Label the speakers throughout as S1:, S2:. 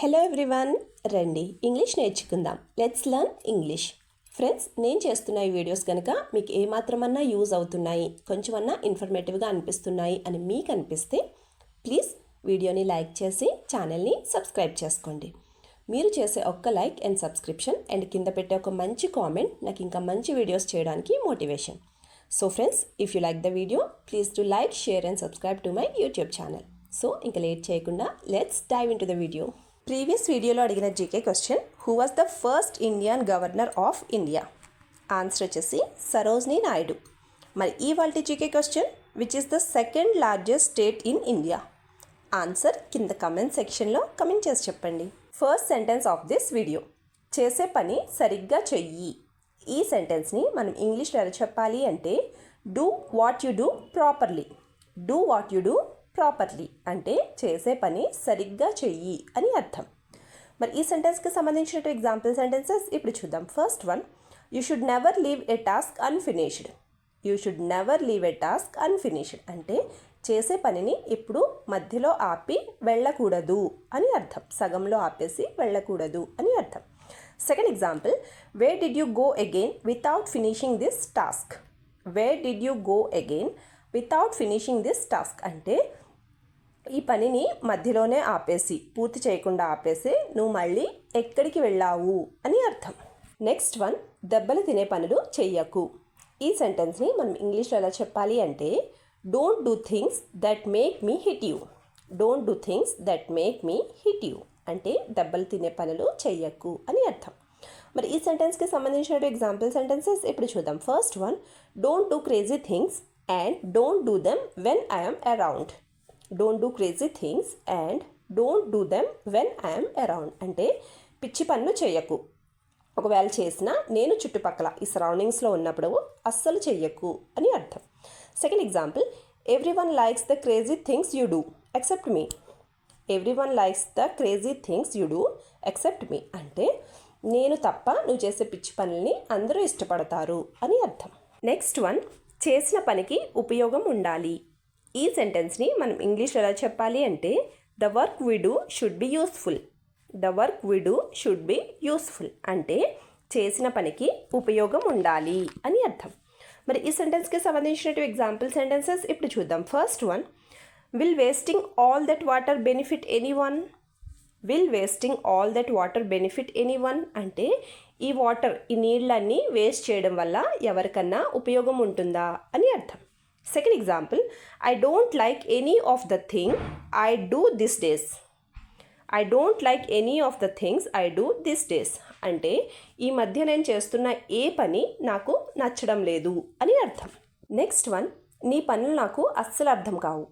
S1: Hello everyone, రండి English నేర్చుకుందాం. Let's learn English. Friends, నేను చేస్తున్న ఈ వీడియోస్ కనుక మీకు ఏమాత్రమన్నా యూజ్ అవుతున్నాయి, కొంచెమన్నా ఇన్ఫర్మేటివ్గా అనిపిస్తున్నాయి అని మీకు అనిపిస్తే ప్లీజ్ వీడియోని లైక్ చేసి ఛానల్ని సబ్స్క్రైబ్ చేసుకోండి. మీరు చేసే ఒక్క లైక్ అండ్ సబ్స్క్రిప్షన్ అండ్ కింద పెట్టే ఒక మంచి కామెంట్ నాకు ఇంకా మంచి వీడియోస్ చేయడానికి motivation. So friends, if you like the video please do like, share and subscribe to my YouTube channel. So ఇంకా లేట్ చేయకుండా let's dive in to the video. Previous వీడియోలో అడిగిన GK question, who was the first Indian governor of India? Answer వచ్చేసి సరోజినీ నాయుడు. మరి ఇవాల్టి GK question, which is the second largest state in India? Answer కింద comment సెక్షన్లో comment చేసి చెప్పండి. First sentence of this video, చేసే పని సరిగ్గా చెయ్యి. ఈ సెంటెన్స్ని మనం ఇంగ్లీష్లో ఎలా చెప్పాలి అంటే, do what you do properly. Do what you do properly అంటే చేసే పని సరిగ్గా చెయ్యి అని అర్థం. మరి ఈ సెంటెన్స్కి సంబంధించిన ఎగ్జాంపుల్ సెంటెన్సెస్ ఇప్పుడు చూద్దాం. First one, you should never leave a task unfinished. You should never leave a task unfinished అంటే చేసే పనిని ఎప్పుడు మధ్యలో ఆపి వెళ్ళకూడదు అని అర్థం. సగంలో ఆపేసి వెళ్ళకూడదు అని అర్థం. Second example, where did you go again without finishing this task. Where did you go again without finishing this task అంటే ఈ పనిని మధ్యలోనే ఆపేసి, పూర్తి చేయకుండా ఆపేసి నువ్వు మళ్ళీ ఎక్కడికి వెళ్ళావు అని అర్థం. నెక్స్ట్ వన్, దెబ్బలు తినే పనులు చెయ్యకు. ఈ సెంటెన్స్ని మనం ఇంగ్లీష్లో ఎలా చెప్పాలి అంటే, don't do things that make me hit you. Don't do things that make me hit you అంటే దెబ్బలు తినే పనులు చెయ్యకు అని అర్థం. మరి ఈ సెంటెన్స్కి సంబంధించిన ఎగ్జాంపుల్ సెంటెన్సెస్ ఇప్పుడు చూద్దాం. First one, don't do crazy things and don't do them when I'm around. Don't do crazy things and don't do them when I'm around అంటే పిచ్చి పనులు చేయకు, ఒకవేళ చేసినా నేను చుట్టుపక్కల ఈ సరౌండింగ్స్లో ఉన్నప్పుడు అస్సలు చెయ్యకు అని అర్థం. Second example, everyone likes the crazy things you do except me. Everyone likes the crazy things you do except me అంటే నేను తప్ప నువ్వు చేసే పిచ్చి పనుల్ని అందరూ ఇష్టపడతారు అని అర్థం. నెక్స్ట్ వన్, చేసిన పనికి ఉపయోగం ఉండాలి. ఈ సెంటెన్స్ని మనం ఇంగ్లీష్లో ఎలా చెప్పాలి అంటే, the work we do should be useful. The work we do should be useful అంటే చేసిన పనికి ఉపయోగం ఉండాలి అని అర్థం. మరి ఈ సెంటెన్స్కి సంబంధించిన ఎగ్జాంపుల్ సెంటెన్సెస్ ఇప్పుడు చూద్దాం. First one, will wasting all that water benefit any one. Will wasting all that water benefit any one అంటే ఈ వాటర్, ఈ నీళ్ళన్నీ వేస్ట్ చేయడం వల్ల ఎవరికన్నా ఉపయోగం ఉంటుందా అని అర్థం. Second example, I don't like any of the thing I do this days. I don't like any of the things I do this days అంటే ఈ మధ్య నేను చేస్తున్న ఏ పని నాకు నచ్చడం లేదు అని అర్థం. నెక్స్ట్ వన్, నీ పనులు నాకు అస్సలు అర్థం కావు.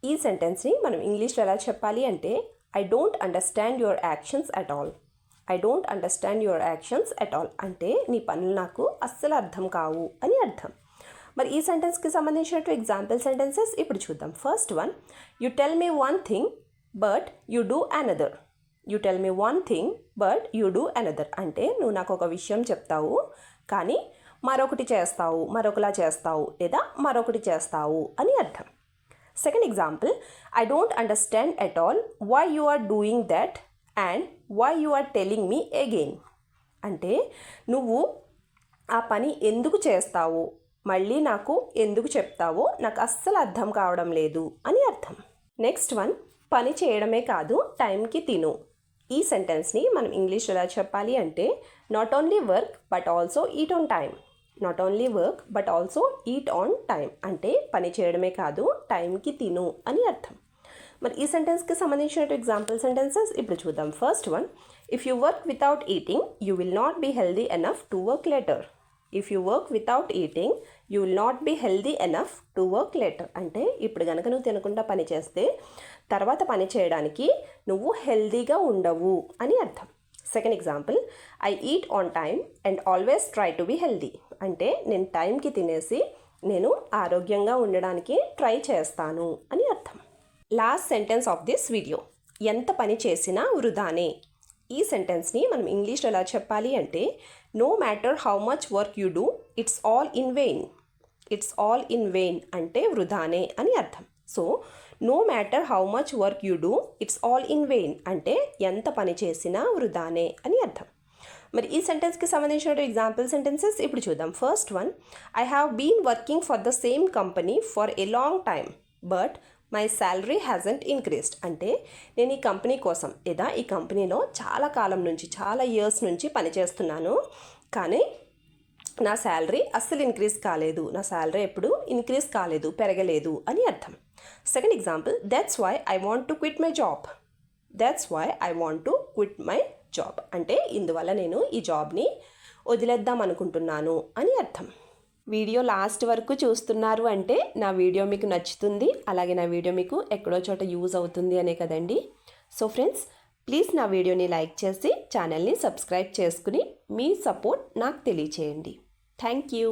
S1: ఈ సెంటెన్స్ని మనం ఇంగ్లీష్లో ఎలా చెప్పాలి అంటే, I don't understand your actions at all. I don't understand your actions at all అంటే నీ పనులు నాకు అస్సలు అర్థం కావు అని అర్థం. మరి ఈ సెంటెన్స్కి సంబంధించినట్టు ఎగ్జాంపుల్ సెంటెన్సెస్ ఇప్పుడు చూద్దాం. First one, you tell me one thing but you do another. You tell me one thing but you do another అంటే నువ్వు నాకు ఒక విషయం చెప్తావు కానీ మరొకటి చేస్తావు, మరొకలా చేస్తావు లేదా మరొకటి చేస్తావు అని అర్థం. Second example, I don't understand at all why you are doing that and why you are telling me again అంటే నువ్వు ఆ పని ఎందుకు చేస్తావు, మళ్ళీ నాకు ఎందుకు చెప్తావో నాకు అస్సలు అర్థం కావడం లేదు అని అర్థం. నెక్స్ట్ వన్, పని చేయడమే కాదు టైంకి తిను. ఈ సెంటెన్స్ని మనం ఇంగ్లీష్లో ఎలా చెప్పాలి అంటే, not only work but also eat on time. Not only work but also eat on time అంటే పని చేయడమే కాదు టైంకి తిను అని అర్థం. మరి ఈ సెంటెన్స్కి సంబంధించిన ఎగ్జాంపుల్ సెంటెన్సెస్ ఇప్పుడు చూద్దాం. First one, if you work without eating you will not be healthy enough to work later. If you work without eating you will not be healthy enough to work later అంటే ఇప్పుడు కనుక నువ్వు తినకుండా పని చేస్తే తర్వాత పని చేయడానికి నువ్వు హెల్దీగా ఉండవు అని అర్థం. Second example, I eat on time and always try to be healthy అంటే నేను టైంకి తినేసి నేను ఆరోగ్యంగా ఉండడానికి ట్రై చేస్తాను అని అర్థం. Last sentence of this video, ఎంత పని చేసినా వృధానే. ఈ సెంటెన్స్ని మనం ఇంగ్లీష్లో ఎలా చెప్పాలి అంటే, no matter how much work you do it's all in vain. It's all in vain అంటే వృధానే అని అర్థం. So no matter how much work you do it's all in vain అంటే ఎంత పని చేసినా వృధానే అని అర్థం. మరి ఈ సెంటెన్స్కి సంబంధించిన ఎగ్జాంపుల్ సెంటెన్సెస్ ఇప్పుడు చూద్దాం. First one, I have been working for the same company for a long time but my salary hasn't increased అంటే నేను ఈ కంపెనీ కోసం లేదా ఈ కంపెనీలో చాలా కాలం నుంచి చాలా ఇయర్స్ నుంచి పనిచేస్తున్నాను, కానీ నా శాలరీ అస్సలు ఇంక్రీజ్ కాలేదు, నా శాలరీ ఎప్పుడు ఇంక్రీజ్ కాలేదు, పెరగలేదు అని అర్థం. Second example, that's why I want to quit my job. That's why I want to quit my job అంటే ఇందువల్ల నేను ఈ జాబ్ని వదిలేద్దాం అనుకుంటున్నాను అని అర్థం. వీడియో లాస్ట్ వరకు చూస్తున్నారు అంటే నా వీడియో మీకు నచ్చుతుంది, అలాగే నా వీడియో మీకు ఎక్కడో చోట యూజ్ అవుతుంది అనే కదండి. సో ఫ్రెండ్స్, ప్లీజ్ నా వీడియోని లైక్ చేసి ఛానల్ని సబ్స్క్రైబ్ చేసుకుని మీ సపోర్ట్ నాకు తెలియచేయండి. Thank you.